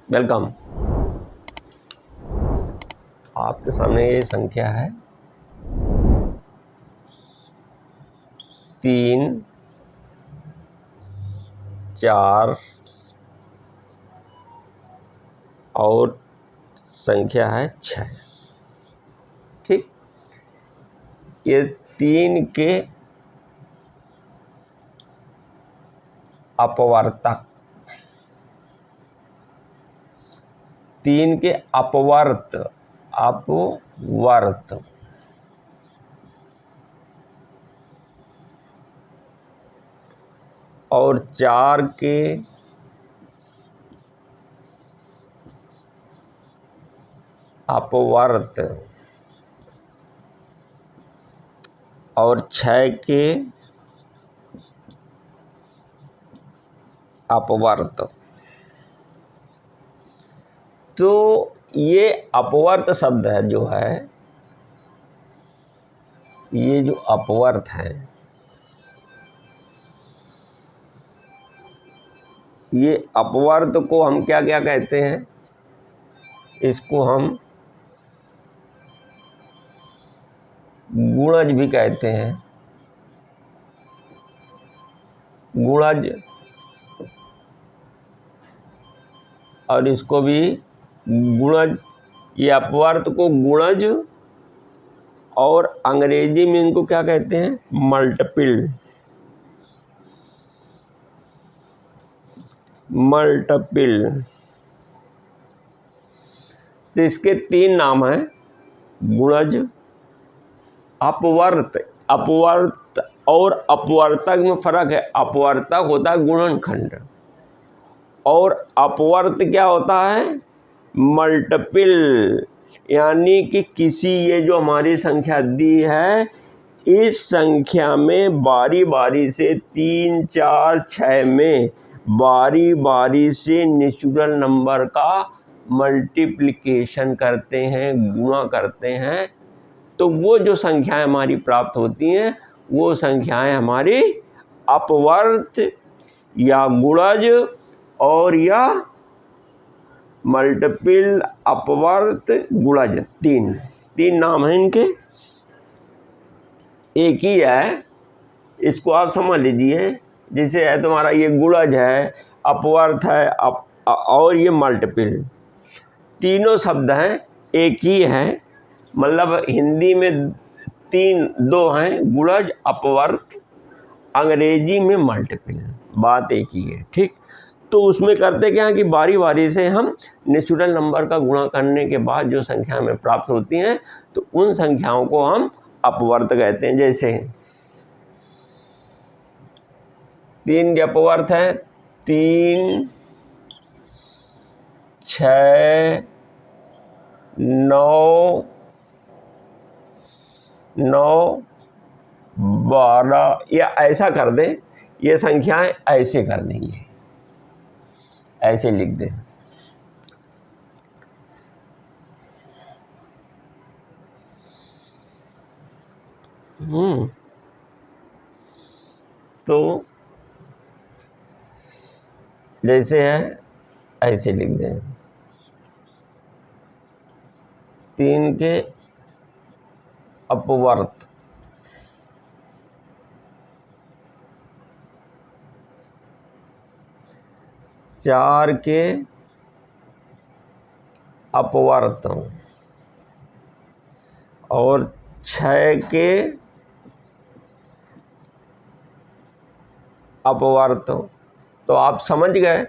Welcome. आपके सामने ये संख्या है 3, 4 और संख्या है 6। ठीक, ये 3 के अपवर्तक, 3 के अपवर्त और 4 के अपवर्त और 6 के अपवर्त। तो ये अपवर्त शब्द है जो है, ये जो अपवर्त है, ये अपवर्त को हम क्या क्या कहते हैं? इसको हम गुणज भी कहते हैं। गुणज, और इसको भी गुणज, ये अपवर्त को गुणज, और अंग्रेजी में इनको क्या कहते हैं? मल्टीपल। तो इसके 3 नाम हैं: गुणज, अपवर्त। अपवर्त और अपवर्तक में फर्क है। अपवर्तक होता है गुणनखंड, और अपवर्त क्या होता है? मल्टीपल। यानी कि किसी, ये जो हमारी संख्या दी है, इस संख्या में बारी बारी से 3, 4, 6 में बारी बारी से नेचुरल नंबर का मल्टीप्लिकेशन करते हैं, गुणा करते हैं, तो वो जो संख्याएं हमारी प्राप्त होती हैं वो संख्याएं हमारी अपवर्त या गुणज और या मल्टीपल। अपवर्त, गुणज, तीन नाम हैं इनके। एक ही है, इसको आप समझ लीजिए। जैसे है तुम्हारा ये गुणज है, अपवर्त है, और ये मल्टीपल, तीनों शब्द हैं, एक ही हैं। मतलब हिंदी में 2 हैं, गुणज, अपवर्त, अंग्रेजी में मल्टीपल, बात एक ही है। ठीक, तो उसमें करते क्या है कि बारी बारी से हम नेचुरल नंबर का गुणा करने के बाद जो संख्या हमें प्राप्त होती हैं, तो उन संख्याओं को हम अपवर्त कहते हैं। जैसे 3 के अपवर्त हैं 3, 6, 9, 12, या ऐसा कर दें, ये संख्याएं ऐसे कर देंगे, ऐसे लिख दें। तो जैसे है ऐसे लिख दें, 3 के अपवर्त, चार के अपवर्त और 6 के अपवर्त। तो आप समझ गए,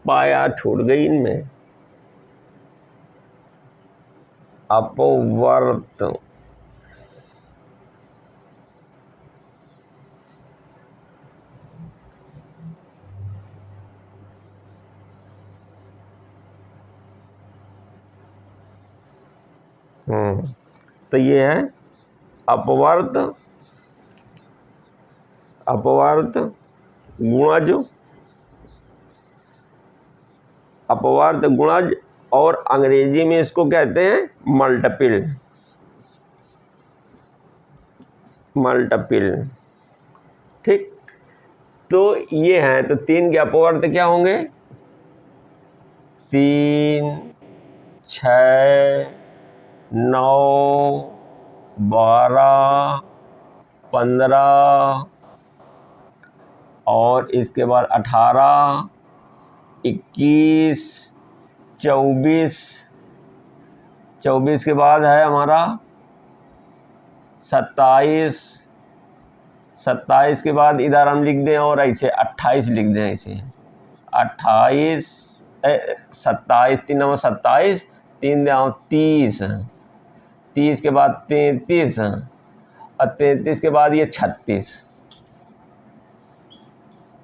पाया छूट गई इनमें, अपवर्त। तो ये है अपवर्त, गुणज, अपवर्त, गुणज, और अंग्रेजी में इसको कहते हैं मल्टीपल। ठीक, तो ये हैं, तो 3 के अपवर्त क्या होंगे? 3, 6, 9, 12, 15 और इसके बाद 18, 21, 24, 24 के बाद है हमारा 27, 27 के बाद इधर हम लिख दें और ऐसे 28 लिख दें, ऐसे 28, 27, 3 नंबर 27, 3 दें 30, 30 के बाद 33 और 33 के बाद ये 36।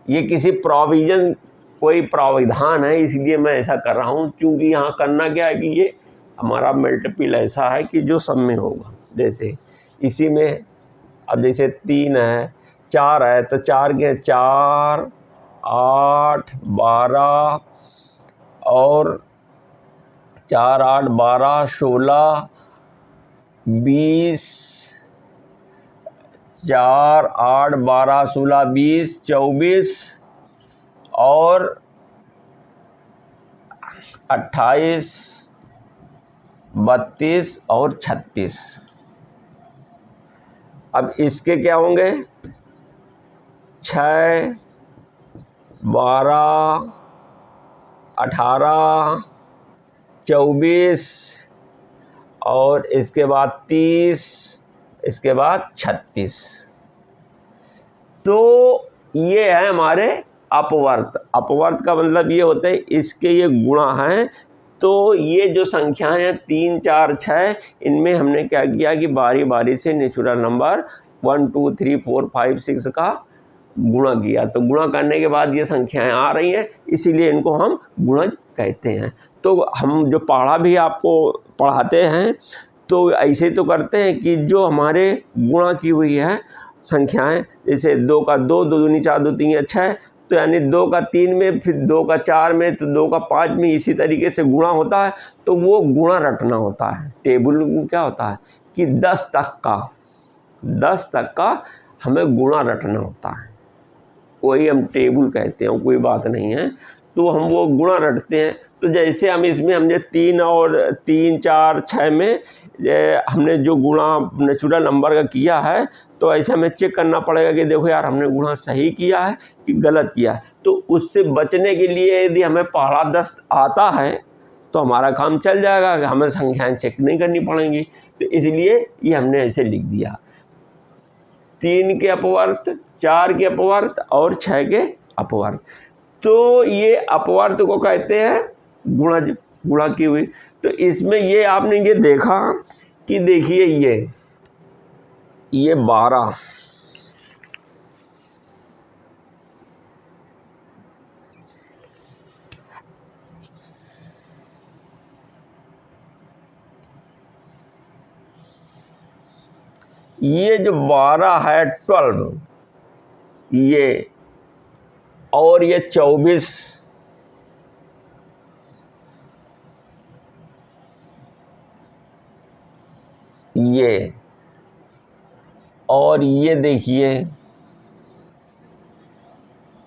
ये किसी प्रोविज़न, कोई प्रावधान है, इसलिए मैं ऐसा कर रहा हूँ, क्योंकि यहाँ करना क्या है कि ये हमारा मल्टीपल ऐसा है कि जो सब में होगा। जैसे इसी में अब जैसे 3 है, 4 है, तो 4 के 4, 8, 12 और 4, 8, 12, 16, 20, 4, 8, 12, 16, 20, 24 और 28, 32 और 36। अब इसके क्या होंगे? 6, 12, 18, 24 और इसके बाद 30, इसके बाद 36। तो ये है हमारे अपवर्त। अपवर्त का मतलब ये होता है इसके ये गुणा हैं। तो ये जो संख्याएं हैं 3, 4, 6, इनमें हमने क्या किया कि बारी बारी से नेचुरल नंबर 1, 2, 3, 4, 5, 6 का गुणा किया। तो गुणा करने के बाद ये संख्याएं आ रही हैं, इसीलिए इनको हम गुणज कहते हैं। तो हम जो पढ़ा भी आपको पढ़ाते हैं तो ऐसे तो करते हैं कि जो हमारे गुणा की हुई है संख्याएं, जैसे 2 का 2, 2 दूनी 4, 2 तीन 6, तो यानी 2 का 3 में, फिर 2 का 4 में, तो 2 का 5 में, इसी तरीके से गुणा होता है। तो वो गुणा रटना होता है। टेबल में क्या होता है कि 10 तक का हमें गुणा रटना होता है, वही हम टेबल कहते हैं, कोई बात नहीं है। तो हम वो गुणा रटते हैं। तो जैसे हम इसमें हमने 3 और 3, 4, 6 में हमने जो गुणा नेचुरल नंबर का किया है, तो ऐसे हमें चेक करना पड़ेगा कि देखो यार हमने गुणा सही किया है कि गलत किया है। तो उससे बचने के लिए यदि हमें पहाड़ा 10 आता है तो हमारा काम चल जाएगा, हमें संख्याएं चेक नहीं करनी पड़ेंगी। तो इसलिए ये हमने ऐसे लिख दिया, 3 के अपवर्त, 4 के अपवर्त और 6 के अपवर्त। तो ये अपवर्त को कहते हैं गुणा की हुई। तो इसमें ये आपने ये देखा कि देखिए ये 12, ये जो 12 है 12, ये और ये 24, ये और ये देखिए।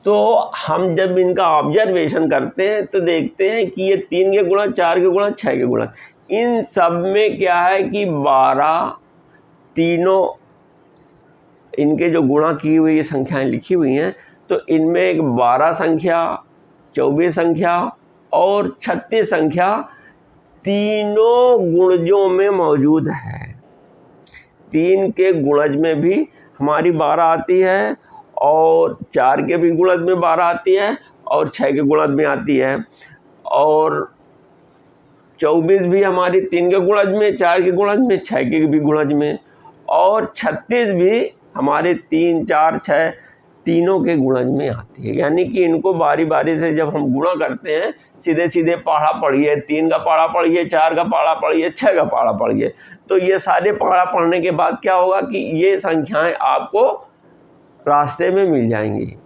तो हम जब इनका ऑब्जर्वेशन करते हैं तो देखते हैं कि ये 3 के गुणा, 4 के गुणा, 6 के गुणा, इन सब में क्या है कि 12 तीनों इनके जो गुणा की हुई ये संख्याएं लिखी हुई हैं, तो इनमें एक 12 संख्या, 24 संख्या और 36 संख्या तीनों गुणजों में मौजूद है। 3 के गुणज में भी हमारी 12 आती है और 4 के भी गुणज में 12 आती है और 6 के गुणज में आती है, और 24 भी हमारी 3 के गुणज में, 4 के गुणज में, 6 के भी गुणज में, और 36 भी हमारे 3, 4, 6 तीनों के गुणज में आती है। यानी कि इनको बारी बारी से जब हम गुणा करते हैं, सीधे सीधे पहाड़ा पढ़िए, 3 का पहाड़ा पढ़िए, 4 का पहाड़ा पढ़िए, 6 का पहाड़ा पढ़िए। तो ये सारे पहाड़ा पढ़ने के बाद क्या होगा कि ये संख्याएं आपको रास्ते में मिल जाएंगी।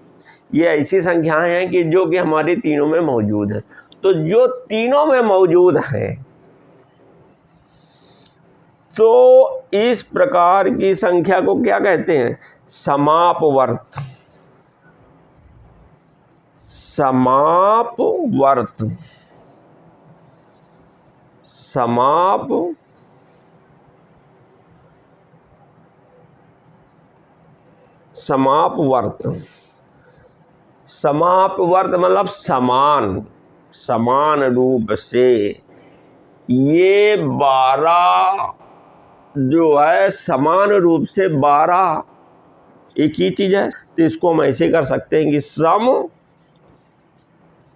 ये ऐसी संख्याएं हैं कि जो कि हमारी तीनों में मौजूद है। तो जो तीनों में मौजूद हैं, तो इस प्रकार की संख्या को क्या कहते हैं? समापवर्त। समापवर्त, समापवर्त, समापवर्त मतलब समान रूप से। ये 12 जो है समान रूप से 12 एक ही चीज है, तो इसको हम ऐसे कर सकते हैं कि सम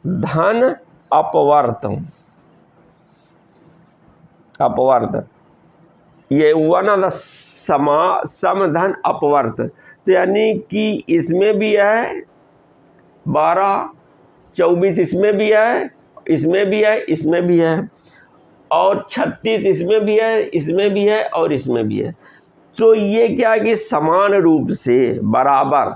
धन अपवर्त, ये हुआ ना सम धन अपवर्त। तो यानी कि इसमें भी है 12, 24 इसमें भी है, इसमें भी है, इसमें भी है, और 36 इसमें भी है, इसमें भी है, और इसमें भी है। तो ये क्या कि समान रूप से बराबर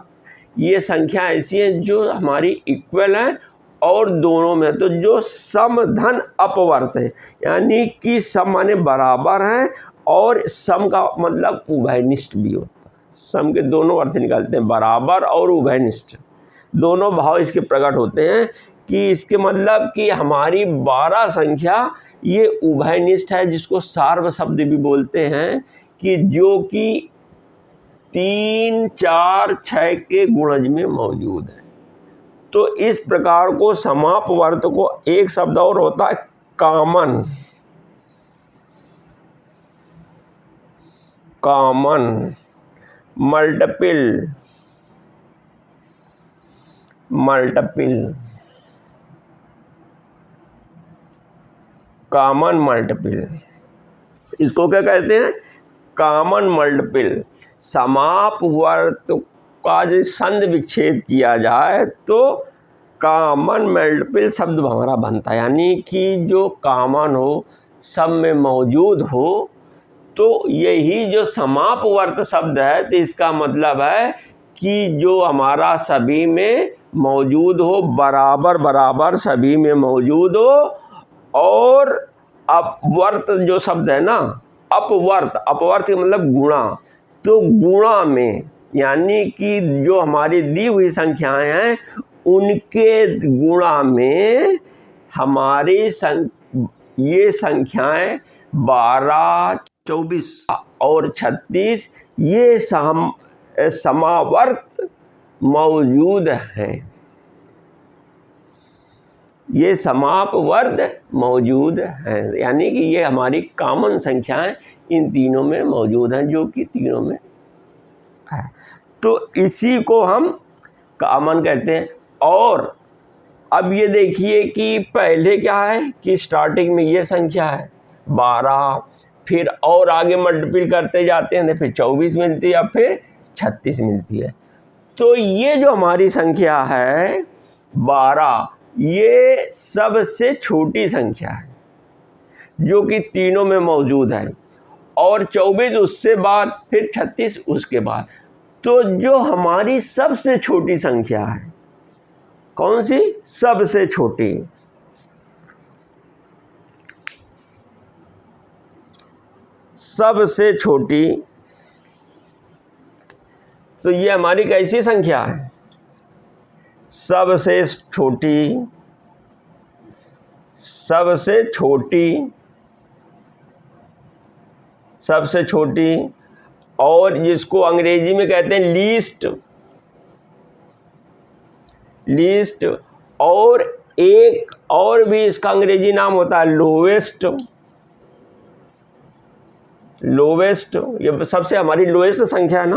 ये संख्या ऐसी है जो हमारी इक्वल है और दोनों में, तो जो सम धन अपवर्त है, यानी कि सम माने बराबर है और सम का मतलब उभयनिष्ठ भी होता है। सम के दोनों अर्थ निकालते हैं, बराबर और उभयनिष्ठ, दोनों भाव इसके प्रकट होते हैं। कि इसके मतलब कि हमारी 12 संख्या ये उभयनिष्ठ है, जिसको सार्व शब्द भी बोलते हैं, कि जो कि 3, 4, 6 के गुणज में मौजूद है। तो इस प्रकार को समापवर्त को एक शब्द और होता है कॉमन, मल्टीपल, कॉमन मल्टीपल, इसको क्या कहते हैं? Common multiple. समापवर्त का जो संध विच्छेद किया जाए तो कॉमन मल्टीपल शब्द हमारा बनता है, यानी कि जो कॉमन हो, सब में मौजूद हो। तो यही जो समापवर्त शब्द है, तो इसका मतलब है कि जो हमारा सभी में मौजूद हो, बराबर बराबर सभी में मौजूद हो। और अपवर्त जो शब्द है ना, अपवर्त मतलब गुणा, तो गुणा में यानी कि जो हमारी दी हुई संख्याएं हैं उनके गुणा में हमारी ये संख्याएं 12, 24 और 36 ये समावर्त मौजूद हैं, ये समापवर्त मौजूद हैं, यानी कि ये हमारी कॉमन संख्याएं इन तीनों में मौजूद हैं, जो कि तीनों में है। तो इसी को हम कॉमन कहते हैं। और अब ये देखिए कि पहले क्या है कि स्टार्टिंग में ये संख्या है 12, फिर और आगे मल्टीपल करते जाते हैं तो फिर 24 मिलती है, फिर 36 मिलती है। तो ये जो हमारी संख्या है 12, ये सबसे छोटी संख्या है जो कि तीनों में मौजूद है, और 24 उससे बाद, फिर 36 उसके बाद। तो जो हमारी सबसे छोटी संख्या है, कौन सी? सबसे छोटी, सबसे छोटी। तो ये हमारी कैसी संख्या है? सबसे छोटी, सबसे छोटी, सबसे छोटी, और जिसको अंग्रेजी में कहते हैं लीस्ट, और एक और भी इसका अंग्रेजी नाम होता है लोवेस्ट। ये सबसे हमारी लोवेस्ट संख्या है ना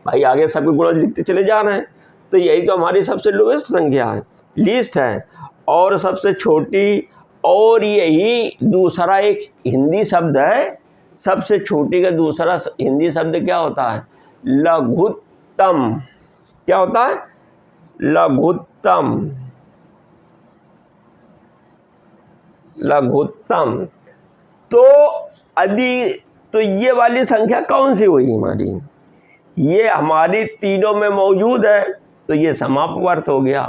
भाई, आगे सबके गुणज लिखते चले जा रहे हैं, तो यही तो हमारी सबसे लोवेस्ट संख्या है, लीस्ट है, और सबसे छोटी। और यही दूसरा एक हिंदी शब्द है, सबसे छोटी का दूसरा हिंदी शब्द क्या होता है? लघुत्तम। क्या होता है? लघुत्तम। तो ये वाली संख्या कौन सी हुई हमारी? ये हमारी तीनों में मौजूद है, तो ये समापवर्त हो गया।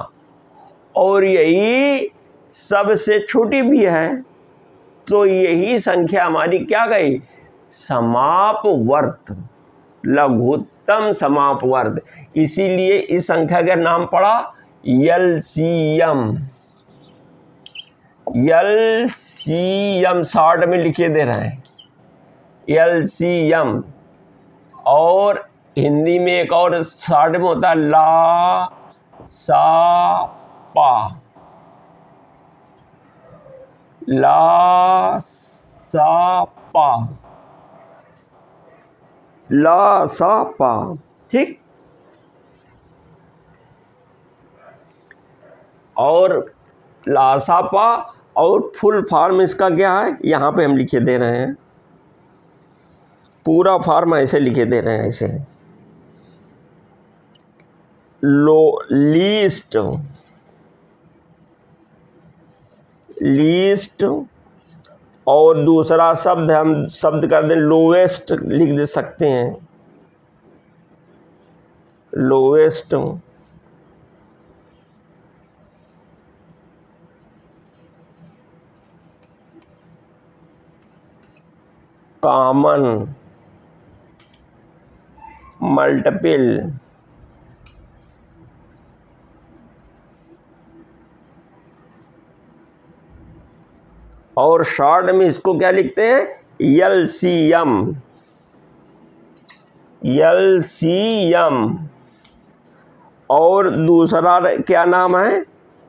और यही सबसे छोटी भी है, तो यही संख्या हमारी क्या गई? समापवर्त, लघुत्तम समापवर्त। इसीलिए इस संख्या का नाम पड़ा एलसीएम, एलसीएम शॉर्ट में लिखे दे रहे हैं एलसीएम। और हिंदी में एक और शॉर्ट में होता है ला सा पा, ला सा पा, ला सा पा, ठीक। और लासापा और फुल फॉर्म इसका क्या है, यहाँ पे हम लिखे दे रहे हैं, पूरा फॉर्म ऐसे लिखे दे रहे हैं, ऐसे लीस्ट, लीस्ट। और दूसरा शब्द हम शब्द कर दें लोवेस्ट, लिख दे सकते हैं लोवेस्ट। कॉमन, मल्टीपल, और शॉर्ट में इसको क्या लिखते हैं एलसीएम, एलसीएम। और दूसरा क्या नाम है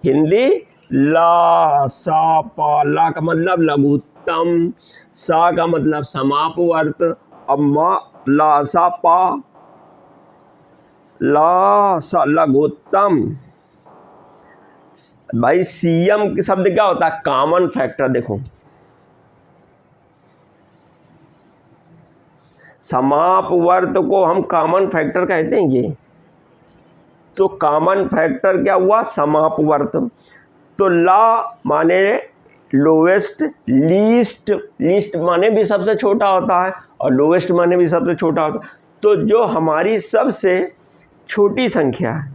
हिंदी, ला सा पा। ला का मतलब लघुत्तम, सा का मतलब समापवर्त, अब मा ला सा पा, ला सा लघुत्तम। भाई सीएम के शब्द क्या होता है, कॉमन फैक्टर। देखो समापवर्त को हम कॉमन फैक्टर कहते हैं ये, तो कॉमन फैक्टर क्या हुआ, समापवर्त। तो ला माने लोवेस्ट, लीस्ट, लीस्ट माने भी सबसे छोटा होता है और लोवेस्ट माने भी सबसे छोटा होता है। तो जो हमारी सबसे छोटी संख्या है,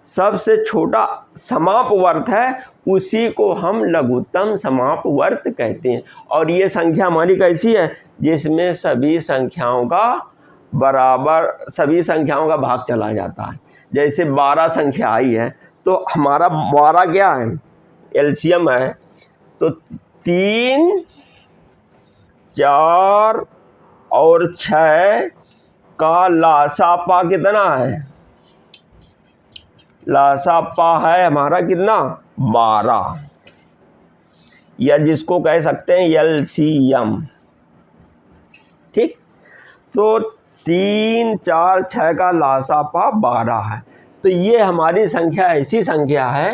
सबसे छोटा समापवर्त है, उसी को हम लघुत्तम समापवर्त कहते हैं। और ये संख्या हमारी कैसी है, जिसमें सभी संख्याओं का बराबर, सभी संख्याओं का भाग चला जाता है। जैसे 12 संख्या आई है तो हमारा 12 क्या है, एलसीएम है, तो 3, 4 और 6 का लासापा कितना है, लासापा है हमारा कितना 12, या जिसको कह सकते हैं एलसीएम, ठीक। तो 3, 4, 6 का लासापा 12 है। तो ये हमारी संख्या ऐसी संख्या है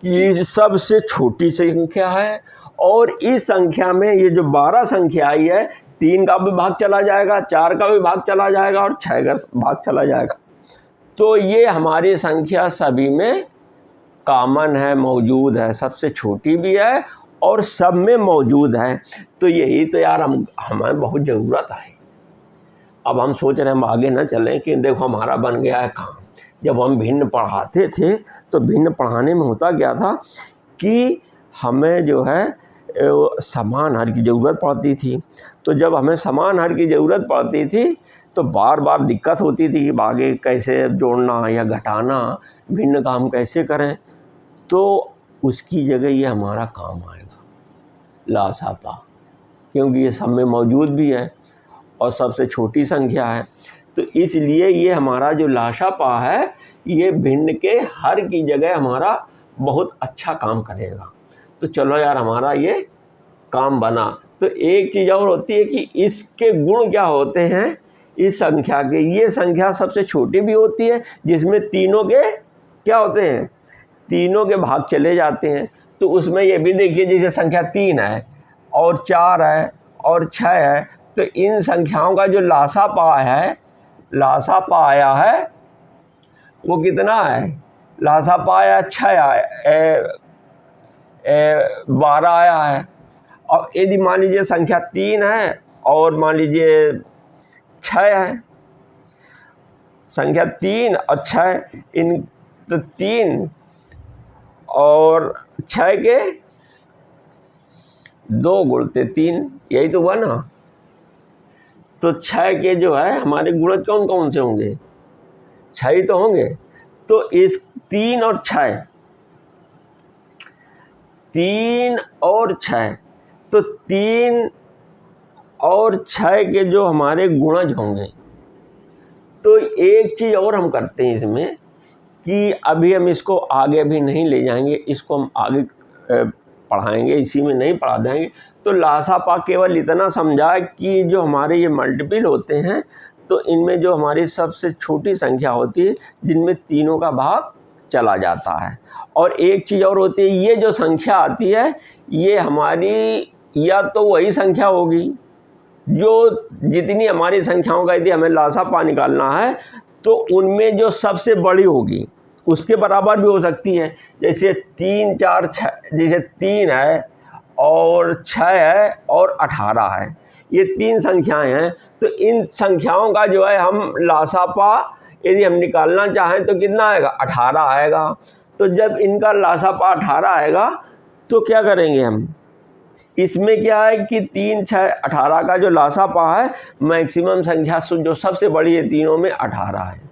कि सबसे छोटी संख्या है, और इस संख्या में ये जो 12 संख्या आई है, 3 का भी भाग चला जाएगा, 4 का भी भाग चला जाएगा और 6 का भाग चला जाएगा। तो ये हमारी संख्या सभी में कॉमन है, मौजूद है, सबसे छोटी भी है और सब में मौजूद है। तो यही तो यार हमें बहुत ज़रूरत है। अब हम सोच रहे हैं हम आगे ना चलें कि देखो हमारा बन गया है काम। जब हम भिन्न पढ़ाते थे तो भिन्न पढ़ाने में होता क्या था कि हमें जो है समान हर की ज़रूरत पड़ती थी। तो जब हमें समान हर की ज़रूरत पड़ती थी तो बार बार दिक्कत होती थी कि आगे कैसे जोड़ना या घटाना, भिन्न काम कैसे करें। तो उसकी जगह ये हमारा काम आएगा लासापा, क्योंकि ये सब में मौजूद भी है और सबसे छोटी संख्या है। तो इसलिए ये हमारा जो लासापा है ये भिन्न के हर की जगह हमारा बहुत अच्छा काम करेगा। तो चलो यार हमारा ये काम बना। तो एक चीज़ और होती है कि इसके गुण क्या होते हैं इस संख्या के। ये संख्या सबसे छोटी भी होती है, जिसमें तीनों के क्या होते हैं, तीनों के भाग चले जाते हैं। तो उसमें ये भी देखिए जैसे संख्या 3 है और 4 है और 6 है, तो इन संख्याओं का जो लासापा है, लासापा आया है वो कितना है, लासापा आया 6 आया, 12 आया है। और यदि मान लीजिए संख्या 3 है और मान लीजिए 6 है, संख्या 3 और 6 इन, तो 3 और 6 के 2 गुणते 3, यही तो हुआ ना। तो 6 के जो है हमारे गुणज कौन कौन से होंगे, 6 ही तो होंगे। तो इस 3 और 6, 3 और 6, तो 3 और 6 के जो हमारे गुणज होंगे, तो एक चीज़ और हम करते हैं इसमें कि अभी हम इसको आगे भी नहीं ले जाएंगे, इसको हम आगे पढ़ाएंगे, इसी में नहीं पढ़ा देंगे। तो लासापा केवल इतना समझा कि जो हमारे ये मल्टीपल होते हैं, तो इनमें जो हमारी सबसे छोटी संख्या होती है जिनमें तीनों का भाग चला जाता है। और एक चीज़ और होती है, ये जो संख्या आती है ये हमारी या तो वही संख्या होगी जो जितनी हमारी संख्याओं का यदि हमें लासापा निकालना है तो उनमें जो सबसे बड़ी होगी उसके बराबर भी हो सकती है। जैसे 3, 4, 6, जैसे 3 है और 6 है और 18 है, ये 3 संख्याएं हैं। तो इन संख्याओं का जो है हम लासापा यदि हम निकालना चाहें तो कितना आएगा, 18 आएगा। तो जब इनका लासापा 18 आएगा तो क्या करेंगे हम, इसमें क्या है कि 3, 6, 18 का जो लासापा है मैक्सिमम संख्या जो सबसे बड़ी है तीनों में 18 है।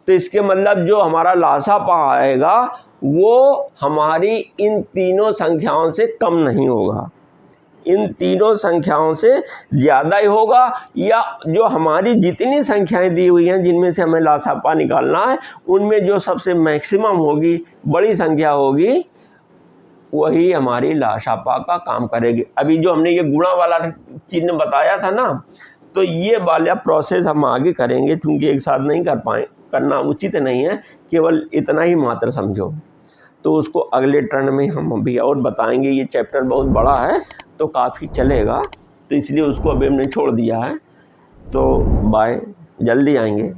तो इसके मतलब जो हमारा लासापा आएगा वो हमारी इन तीनों संख्याओं से कम नहीं होगा, इन तीनों संख्याओं से ज़्यादा ही होगा, या जो हमारी जितनी संख्याएं दी हुई हैं जिनमें से हमें लासापा निकालना है उनमें जो सबसे मैक्सिमम होगी, बड़ी संख्या होगी, वही हमारी लासापा का काम करेगी। अभी जो हमने ये गुणा वाला चिन्ह बताया था ना, तो ये वाला प्रोसेस हम आगे करेंगे, क्योंकि एक साथ नहीं करना उचित नहीं है, केवल इतना ही मात्र समझो। तो उसको अगले टर्न में हम अभी और बताएंगे। ये चैप्टर बहुत बड़ा है तो काफ़ी चलेगा, तो इसलिए उसको अभी हमने छोड़ दिया है। तो बाय, जल्दी आएंगे।